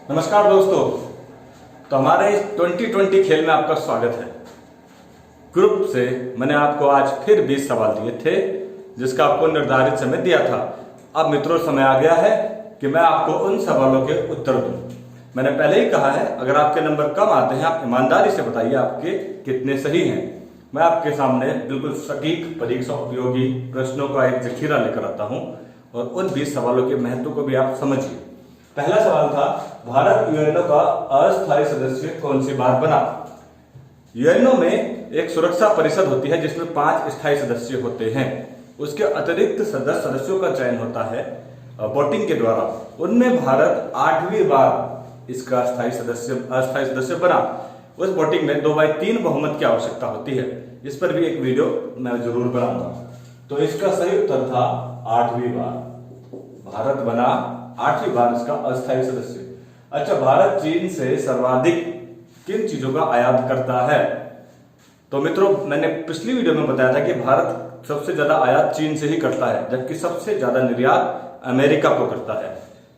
नमस्कार दोस्तों। तो हमारे इस 2020 खेल में आपका स्वागत है। ग्रुप से मैंने आपको आज फिर 20 सवाल दिए थे जिसका आपको निर्धारित समय दिया था। अब मित्रों समय आ गया है कि मैं आपको उन सवालों के उत्तर दूं। मैंने पहले ही कहा है, अगर आपके नंबर कम आते हैं आप ईमानदारी से बताइए आपके कितने सही हैं। मैं आपके सामने बिल्कुल सटीक परीक्षा उपयोगी प्रश्नों का एक जखीरा लेकर आता हूं और उन 20 सवालों के महत्व को भी आप समझिए। पहला सवाल था, भारत यूएनओ का अस्थायी सदस्य कौन सी बार बना। यूएनओ में एक सुरक्षा परिषद होती है जिसमें 5 स्थायी सदस्य होते हैं। उसके अतिरिक्त सदस्यों का चयन होता है वोटिंग के द्वारा। उनमें भारत 8वीं बार इसका अस्थायी सदस्य बना। उस वोटिंग में 2/3 बहुमत की आवश्यकता होती है। इस पर भी एक वीडियो मैं जरूर बनाऊंगा। तो इसका सही उत्तर था 8वीं बार। भारत बना 8वीं बार इसका अस्थायी सदस्य। अच्छा, भारत चीन से सर्वाधिक किन चीजों का आयात करता है। तो मित्रों, मैंने पिछली वीडियो में बताया था कि भारत सबसे ज्यादा आयात चीन से ही करता है, जबकि सबसे ज्यादा निर्यात अमेरिका को करता है।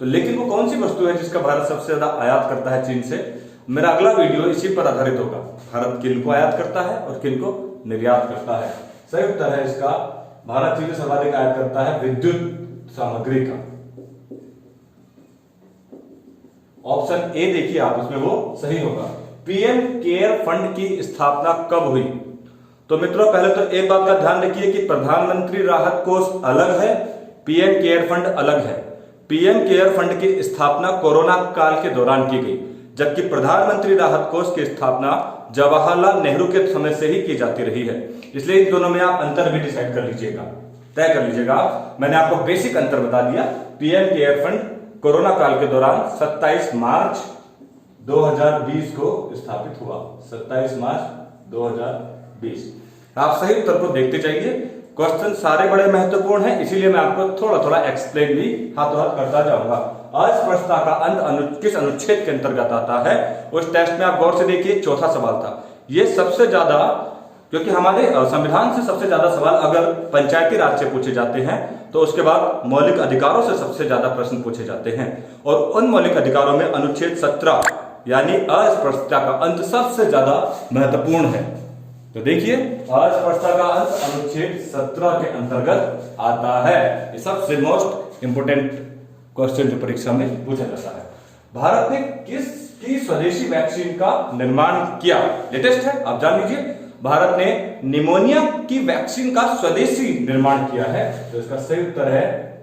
तो लेकिन वो कौन सी वस्तु है जिसका भारत सबसे ज्यादा आयात करता है चीन से। मेरा अगला वीडियो इसी पर आधारित होगा। भारत किन को आयात करता है और किन को निर्यात करता है। सही उत्तर है इसका, भारत चीन से सर्वाधिक आयात करता है विद्युत सामग्री का। ऑप्शन ए देखिए आप, उसमें वो सही होगा। पीएम केयर फंड की स्थापना कब हुई। तो मित्रों, पहले तो एक बात का ध्यान रखिए कि प्रधानमंत्री राहत कोष अलग है, पीएम केयर फंड अलग है। पीएम केयर फंड की स्थापना कोरोना काल के दौरान की गई, जबकि प्रधानमंत्री राहत कोष की स्थापना जवाहरलाल नेहरू के समय से ही की जाती रही है। इसलिए इन दोनों में आप अंतर भी डिसाइड कर लीजिएगा, तय कर लीजिएगा। मैंने आपको बेसिक अंतर बता दिया। पीएम केयर फंड कोरोना काल के दौरान 27 मार्च 2020 को स्थापित हुआ। 27 मार्च 2020। आप सही उत्तर को देखते जाइए। क्वेश्चन सारे बड़े महत्वपूर्ण हैं, इसीलिए मैं आपको थोड़ा थोड़ा एक्सप्लेन भी हाथों हाथ करता जाऊंगा। अस्पष्टता का अंत किस अनुच्छेद के अंतर्गत आता है, उस टेस्ट में आप गौर से देखिए। चौथा सवाल था। ये सबसे ज्यादा, क्योंकि हमारे संविधान से सबसे ज्यादा सवाल अगर पंचायती राज से पूछे जाते हैं तो उसके बाद मौलिक अधिकारों से सबसे ज्यादा प्रश्न पूछे जाते हैं। और उन मौलिक अधिकारों में अनुच्छेद 17 यानी अस्पृश्यता का अंत सबसे ज्यादा महत्वपूर्ण है। तो देखिए, अस्पृश्यता का अंत अनुच्छेद 17 के अंतर्गत आता है। ये सबसे मोस्ट इंपोर्टेंट क्वेश्चन जो परीक्षा में पूछा जाता है। भारत ने किसकी स्वदेशी वैक्सीन का निर्माण किया। लेटेस्ट है, आप जान लीजिए। भारत ने निमोनिया की वैक्सीन का स्वदेशी निर्माण किया है। तो इसका सही उत्तर है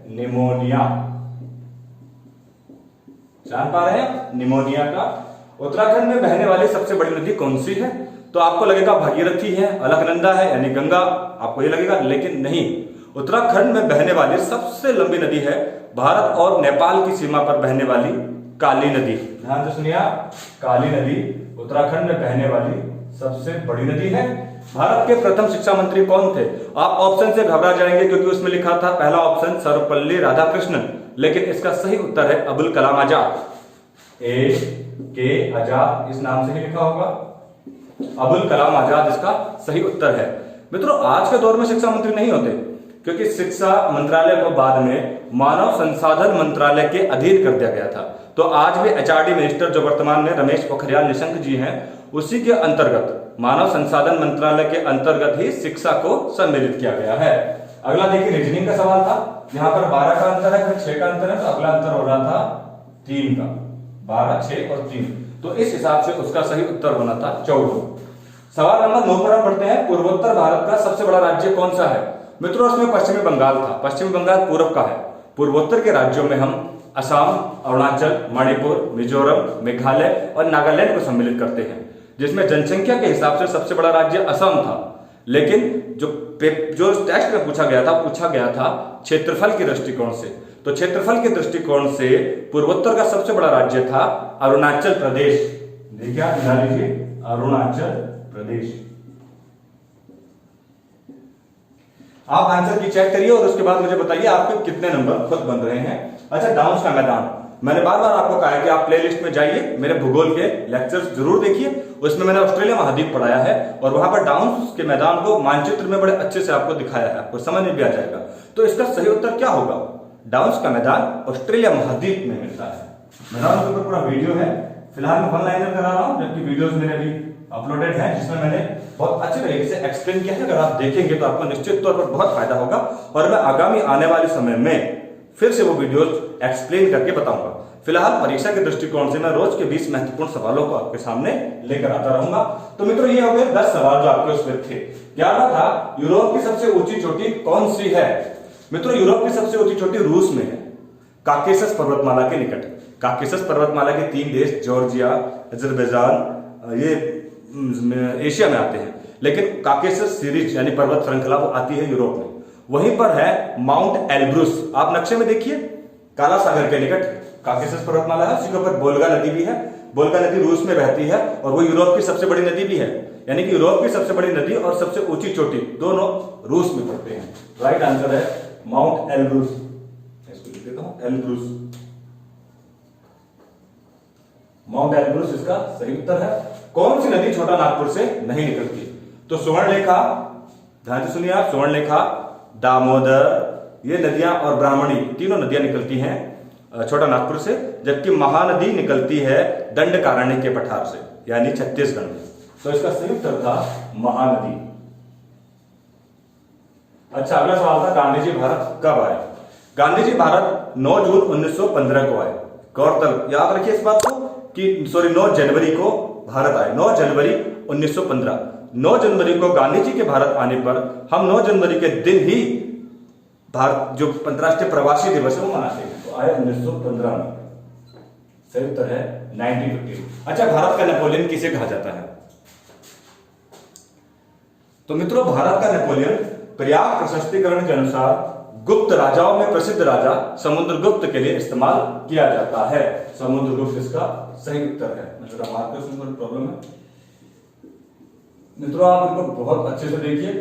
निमोनिया। जान पा रहे हैं निमोनिया का। उत्तराखंड में बहने वाली सबसे बड़ी नदी कौन सी है। तो आपको लगेगा भागीरथी है, अलकनंदा है यानी गंगा, आपको ये लगेगा, लेकिन नहीं। उत्तराखंड में बहने वाली सबसे लंबी नदी है भारत और नेपाल की सीमा पर बहने वाली काली नदी। ध्यान से सुनिए, काली नदी उत्तराखंड में बहने वाली सबसे बड़ी नदी है। भारत के प्रथम शिक्षा मंत्री कौन थे। आप ऑप्शन से घबरा जाएंगे क्योंकि उसमें लिखा था पहला ऑप्शन सर्वपल्ली राधाकृष्णन, लेकिन इसका सही उत्तर है अबुल कलाम आजाद। ए के आजाद इस नाम से ही लिखा होगा। अबुल कलाम आजाद इसका सही उत्तर है। मित्रों, आज के दौर में शिक्षा मंत्री नहीं होते क्योंकि शिक्षा मंत्रालय को बाद में मानव संसाधन मंत्रालय के अधीन कर दिया गया था। तो आज भी एचआरडी मिनिस्टर जो वर्तमान में रमेश पोखरियाल निशंक जी हैं, उसी के अंतर्गत मानव संसाधन मंत्रालय के अंतर्गत ही शिक्षा को सम्मिलित किया गया है। अगला देखिए, रीजनिंग का सवाल था। यहाँ पर 12 का अंतर है, फिर 6 का अंतर है, तो अगला अंतर हो रहा था 3 का। 12, 6 और 3। तो इस हिसाब से उसका सही उत्तर होना था 14। सवाल नंबर 9 पर हम पढ़ते हैं। पूर्वोत्तर भारत का सबसे बड़ा राज्य कौन सा है। मित्रों, उसमें पश्चिमी बंगाल था। पश्चिमी बंगाल पूर्व का है। पूर्वोत्तर के राज्यों में हम असम, अरुणाचल, मणिपुर, मिजोरम, मेघालय और नागालैंड को सम्मिलित करते हैं, जिसमें जनसंख्या के हिसाब से सबसे बड़ा राज्य असम था। लेकिन जो टेस्ट में पूछा गया था क्षेत्रफल के दृष्टिकोण से। तो क्षेत्रफल के दृष्टिकोण से पूर्वोत्तर का सबसे बड़ा राज्य था अरुणाचल प्रदेश। देखिए, आप ध्यान लीजिए, अरुणाचल प्रदेश। आप आंसर की चेक करिए और उसके बाद मुझे बताइए आपके कितने नंबर खुद बन रहे हैं। अच्छा, डाउन्स का मैदान। मैंने बार बार आपको कहा है कि आप प्लेलिस्ट में जाइए, मेरे भूगोल के लेक्चर्स जरूर देखिए। उसमें मैंने ऑस्ट्रेलिया महाद्वीप पढ़ाया है और वहां पर डाउन्स के मैदान को मानचित्र में बड़े अच्छे से आपको दिखाया है, आपको समझ में भी आ जाएगा। तो इसका सही उत्तर क्या होगा। डाउन्स का मैदान ऑस्ट्रेलिया महाद्वीप में मिलता है। मेरा उनके ऊपर पूरा वीडियो है। फिलहाल मैं वन लाइनर करा रहा हूँ, जबकि वीडियोस मेरे अभी अपलोडेड है जिसमें मैंने बहुत अच्छे तरीके से एक्सप्लेन किया है। अगर आप देखेंगे तो आपको निश्चित तौर पर बहुत फायदा होगा और मैं आगामी आने वाले समय में फिर से वो वीडियोस एक्सप्लेन करके बताऊंगा। फिलहाल परीक्षा के दृष्टिकोण से मैं रोज के 20 महत्वपूर्ण सवालों को आपके सामने लेकर आता रहूंगा। तो मित्रों ये हो गए 10 सवाल जो आपके उसमें थे। 11वां था यूरोप की सबसे ऊंची चोटी कौन सी है। मित्रों यूरोप की सबसे ऊंची चोटी रूस में है, काकेशस पर्वतमाला के निकट। काकेशस पर्वतमाला के 3 देश जॉर्जिया, अजरबैजान, ये एशिया में आते हैं, लेकिन काकेशस सीरीज यानी पर्वत श्रृंखला वो आती है यूरोप में। वहीं पर है माउंट एल्ब्रुस, आप नक्शे में देखिए, काला सागर के निकट काकेशस पर्वतमाला है। उसी के ऊपर वोल्गा नदी भी है। वोल्गा नदी रूस में बहती है और वो यूरोप की सबसे बड़ी नदी भी है, यानी कि यूरोप की सबसे बड़ी नदी और सबसे ऊंची चोटी दोनों रूस में पड़ते हैं। राइट आंसर है माउंट एल्ब्रुस। इसको लिख देता हूं, एल्ब्रुस, माउंट एल्ब्रुस इसका सही उत्तर है। कौन सी नदी छोटा नागपुर से नहीं निकलती। तो सुवर्णरेखा, ध्यान से सुनिए आप, सुवर्णरेखा, दामोदर, ये नदियां और ब्राह्मणी तीनों नदियां निकलती हैं छोटा नागपुर से, जबकि महानदी निकलती है दंडकारण्य के पठार से यानी छत्तीसगढ़ में। तो इसका सही उत्तर था महानदी। अच्छा, अगला सवाल था गांधी जी भारत कब आए। गांधी जी भारत 9 जून 1915 को आए। गौरतलब, याद रखिए इस बात को कि 9 जनवरी को भारत आए, 9 जनवरी 1915। 9 जनवरी को गांधी जी के भारत आने पर हम 9 जनवरी के दिन ही भारत जो अंतर्राष्ट्रीय प्रवासी दिवस है वो मनाते हैं। तो आए 1915 में। सही उत्तर है 1915। अच्छा, भारत का नेपोलियन किसे कहा जाता है। तो मित्रों भारत का नेपोलियन प्रयाग प्रशस्तिकरण के अनुसार गुप्त राजाओं में प्रसिद्ध राजा समुद्रगुप्त के लिए इस्तेमाल किया जाता है। समुद्रगुप्त इसका सही उत्तर है। मतलब मार्कर्स में प्रॉब्लम है। मित्रों आप इनको बहुत अच्छे से देखिए,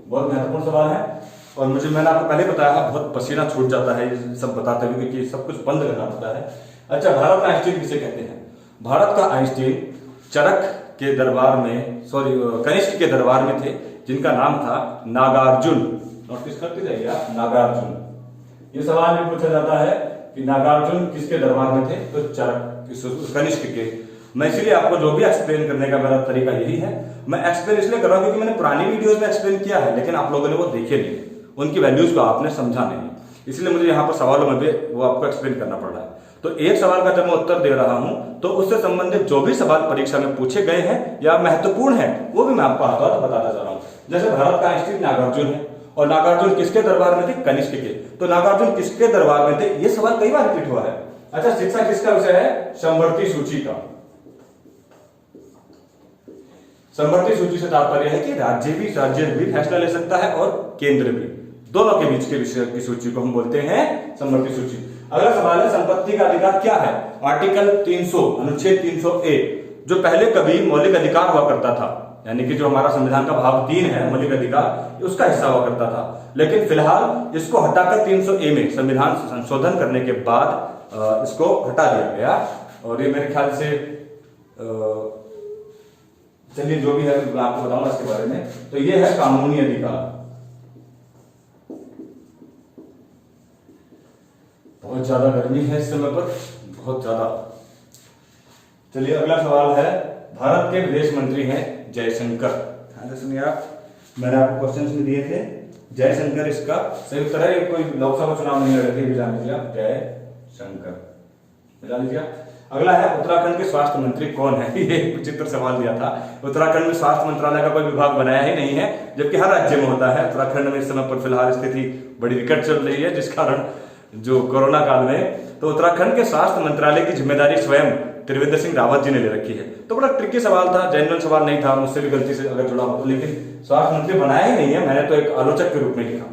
बहुत महत्वपूर्ण सवाल है और मैंने आपको पहले बताया बहुत पसीना छूट जाता है ये सब बताते हुए कि सब कुछ बंद करना पड़ता है। अच्छा, भारत का आइंस्टीन किसे कहते हैं। भारत का आइंस्टीन चरक के दरबार में, कनिष्क के दरबार में थे, जिनका नाम था नागार्जुन। नोटिस करते जाइए आप, नागार्जुन। ये सवाल भी पूछा जाता है कि नागार्जुन किसके दरबार में थे। तो चरक, कनिष्क के। मैं इसलिए आपको जो भी एक्सप्लेन करने का मेरा तरीका यही है। मैं एक्सप्लेन इसलिए कर रहा हूं क्योंकि मैंने पुरानी वीडियोस में एक्सप्लेन किया है, लेकिन आप लोगों ने वो देखे नहीं, उनकी वैल्यूज को आपने समझा नहीं, इसलिए मुझे यहाँ पर सवालों में भी वो आपको एक्सप्लेन करना पड़ रहा है। तो एक सवाल का जब मैं उत्तर दे रहा हूं तो उससे संबंधित जो भी सवाल परीक्षा में पूछे गए हैं या महत्वपूर्ण है वो भी मैं आपको हाथों हाथ बताता जा रहा हूं। जैसे भारत का आइंस्टीन नागार्जुन है और नागार्जुन किसके दरबार में थे। कनिष्क के। तो नागार्जुन किसके दरबार में थे, ये सवाल कई बार रिपीट हुआ है। अच्छा, शिक्षा किसका विषय है। समवर्ती सूची का। समवर्ती सूची से तात्पर्य है कि राज्य भी फैसला ले सकता है और केंद्र भी, दोनों के बीच के विषय की सूची को हम बोलते हैं समवर्ती सूची। अगला सवाल है संपत्ति का अधिकार क्या है। आर्टिकल 300, अनुच्छेद 300A, जो पहले कभी मौलिक अधिकार हुआ करता था, यानी कि जो हमारा संविधान का भाग 3 है मौलिक अधिकार, उसका हिस्सा हुआ करता था, लेकिन फिलहाल इसको हटाकर 300A में संविधान संशोधन करने के बाद इसको हटा दिया गया। और ये मेरे ख्याल से चलिए जो भी है मैं आपको बताऊंगा इसके बारे में। तो ये है कानूनी अधिकार। बहुत ज्यादा गर्मी है इस समय पर, बहुत ज्यादा। चलिए अगला सवाल है, भारत के विदेश मंत्री हैं जयशंकर। ध्यान से सुनिए आप, मैंने आपको क्वेश्चन में दिए थे। जयशंकर इसका सही उत्तर है। कोई लोकसभा चुनाव नहीं लड़ रहे थे, जान लीजिए आप, जयशंकर जान लीजिए। अगला है उत्तराखंड के स्वास्थ्य मंत्री कौन है। ये विचित्र सवाल दिया था। उत्तराखंड में स्वास्थ्य मंत्रालय का कोई विभाग बनाया ही नहीं है, जबकि हर राज्य में होता है। उत्तराखंड में इस समय पर फिलहाल स्थिति बड़ी विकट चल रही है, जिस कारण जो कोरोना काल में, तो उत्तराखंड के स्वास्थ्य मंत्रालय की जिम्मेदारी स्वयं त्रिवेंद्र सिंह रावत जी ने ले रखी है। तो बड़ा ट्रिकी सवाल था, जनरल सवाल नहीं था, मुझसे भी गलती से अगर जुड़ा हो तो, लेकिन स्वास्थ्य मंत्री बनाया ही नहीं है। मैंने तो एक आलोचक के रूप में लिखा,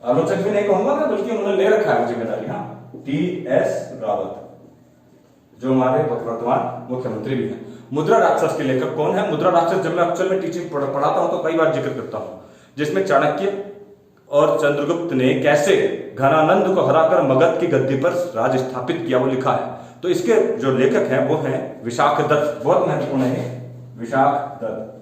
आलोचक भी नहीं कहूंगा मैं, बल्कि उन्होंने ले रखा है जिम्मेदारी। हाँ, TS रावत, जो हमारे वर्तमान मुख्यमंत्री भी हैं। मुद्रा राक्षस के लेखक कौन है। मुद्रा राक्षस जब मैं अक्सर में टीचिंग पढ़ाता हूं तो कई बार जिक्र करता हूं, जिसमें चाणक्य और चंद्रगुप्त ने कैसे घनानंद को हराकर मगध की गद्दी पर राज स्थापित किया वो लिखा है। तो इसके जो लेखक हैं वो हैं विशाख दत्त। बहुत महत्वपूर्ण है विशाख दत्त।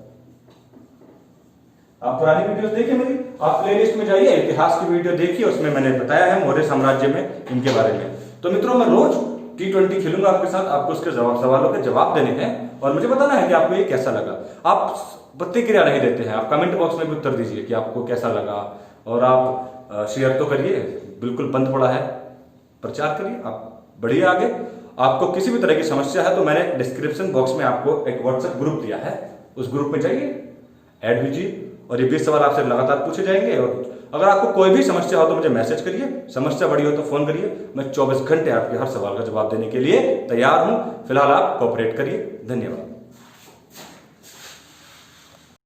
आप पुरानी वीडियोस देखिए मेरी, आप प्लेलिस्ट में जाइए, इतिहास की वीडियो देखिए, उसमें मैंने बताया है मौर्य साम्राज्य में इनके बारे में। तो मित्रों मैं रोज T20 खेलूंगा आपके साथ, आपको उसके सवालों के जवाब देने हैं और मुझे बताना है कि आपको ये कैसा लगा। आप प्रतिक्रिया नहीं देते हैं, आप कमेंट बॉक्स में भी उत्तर दीजिए कि आपको कैसा लगा, और आप शेयर तो करिए, बिल्कुल बंद पड़ा है, प्रचार करिए, आप बढ़िए आगे। आपको किसी भी तरह की समस्या है तो मैंने डिस्क्रिप्शन बॉक्स में आपको एक व्हाट्सएप ग्रुप दिया है, उस ग्रुप में जाइए, ऐड कीजिए और ये 20 सवाल आपसे लगातार पूछे जाएंगे। और अगर आपको कोई भी समस्या हो तो मुझे मैसेज करिए, समस्या बड़ी हो तो फोन करिए, मैं 24 घंटे आपके हर सवाल का जवाब देने के लिए तैयार हूं। फिलहाल आप कोऑपरेट करिए। धन्यवाद।